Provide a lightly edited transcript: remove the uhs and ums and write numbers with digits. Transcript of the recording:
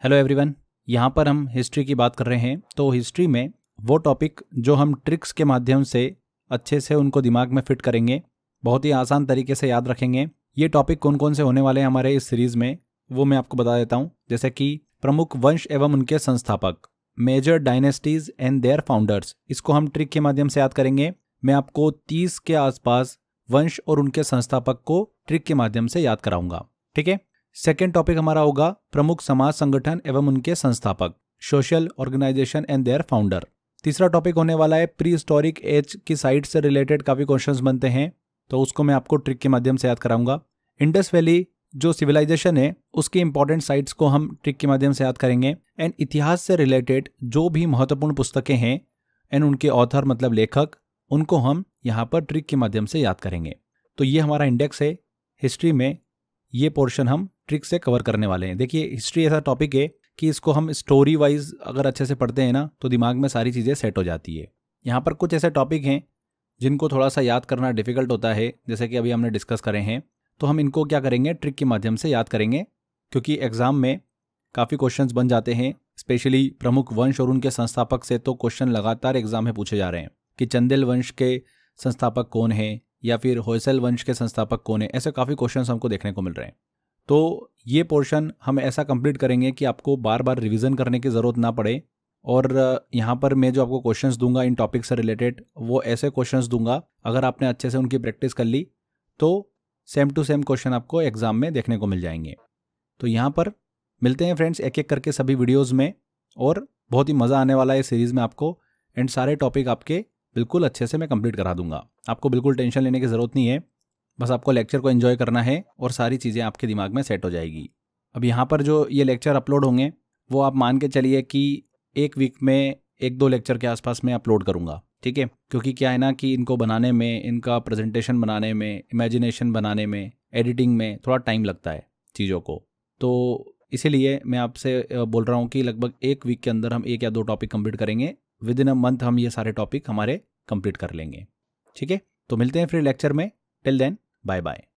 Hello everyone, यहाँ पर हम हिस्ट्री की बात कर रहे हैं। तो हिस्ट्री में वो टॉपिक जो हम ट्रिक्स के माध्यम से अच्छे से उनको दिमाग में फिट करेंगे, बहुत ही आसान तरीके से याद रखेंगे। ये टॉपिक कौन कौन से होने वाले हैं हमारे इस सीरीज़ में, वो मैं आपको बता देता हूँ। जैसे कि प्रमुख वंश एवं उनके संस्थापक, major dynasties and their founders, इसको हम ट्रिक के माध्यम से याद करेंगे। मैं आपको 30 के आसपास वंश और उनके संस्थापक को ट्रिक के माध्यम से याद कराऊंगा, ठीक है। सेकेंड टॉपिक हमारा होगा प्रमुख समाज संगठन एवं उनके संस्थापक, social organisation and their founder. तीसरा टॉपिक होने वाला है प्री हिस्टोरिक एज की साइट से रिलेटेड काफी क्वेश्चंस बनते हैं, तो उसको मैं आपको ट्रिक के माध्यम से याद कराऊंगा। इंडस वैली जो सिविलाइजेशन है उसकी इंपॉर्टेंट साइट्स को हम ट्रिक के माध्यम से याद करेंगे। एंड इतिहास से रिलेटेड जो भी महत्वपूर्ण पुस्तकें हैं एंड उनके ऑथर मतलब लेखक, उनको हम यहाँ पर ट्रिक के माध्यम से याद करेंगे। तो ये हमारा इंडेक्स है हिस्ट्री में, ये पोर्शन हम ट्रिक से कवर करने वाले हैं। देखिए, हिस्ट्री ऐसा टॉपिक है कि इसको हम स्टोरी वाइज अगर अच्छे से पढ़ते हैं ना, तो दिमाग में सारी चीज़ें सेट हो जाती है। यहाँ पर कुछ ऐसे टॉपिक हैं जिनको थोड़ा सा याद करना डिफिकल्ट होता है, जैसे कि अभी हमने डिस्कस करे हैं। तो हम इनको क्या करेंगे, ट्रिक के माध्यम से याद करेंगे, क्योंकि एग्जाम में काफ़ी क्वेश्चंस बन जाते हैं। स्पेशली प्रमुख वंश और उनके संस्थापक से तो क्वेश्चन लगातार एग्जाम में पूछे जा रहे हैं कि चंदेल वंश के संस्थापक कौन है या फिर होयसल वंश के संस्थापक कौन है। ऐसे काफ़ी क्वेश्चंस हमको देखने को मिल रहे हैं। तो ये पोर्शन हम ऐसा कंप्लीट करेंगे कि आपको बार बार रिवीजन करने की ज़रूरत ना पड़े। और यहाँ पर मैं जो आपको क्वेश्चंस दूंगा इन टॉपिक से रिलेटेड, वो ऐसे क्वेश्चंस दूंगा, अगर आपने अच्छे से उनकी प्रैक्टिस कर ली तो सेम टू सेम क्वेश्चन आपको एग्जाम में देखने को मिल जाएंगे। तो यहाँ पर मिलते हैं फ्रेंड्स एक एक करके सभी वीडियोज़ में, और बहुत ही मज़ा आने वाला है इस सीरीज़ में आपको। एंड सारे टॉपिक आपके बिल्कुल अच्छे से मैं कंप्लीट करा दूंगा। आपको बिल्कुल टेंशन लेने की ज़रूरत नहीं है, बस आपको लेक्चर को एंजॉय करना है और सारी चीज़ें आपके दिमाग में सेट हो जाएगी। अब यहाँ पर जो ये लेक्चर अपलोड होंगे वो आप मान के चलिए कि एक वीक में 1-2 लेक्चर के आसपास मैं अपलोड करूँगा, ठीक है। क्योंकि क्या है ना कि इनको बनाने में, इनका प्रेजेंटेशन बनाने में, इमेजिनेशन बनाने में, एडिटिंग में थोड़ा टाइम लगता है चीज़ों को। तो इसीलिए मैं आपसे बोल रहा हूँ कि लगभग एक वीक के अंदर हम 1 या 2 टॉपिक कंप्लीट करेंगे। विद इन अ मंथ हम ये सारे टॉपिक हमारे कंप्लीट कर लेंगे, ठीक है। तो मिलते हैं फिर लेक्चर में। Till then, bye bye.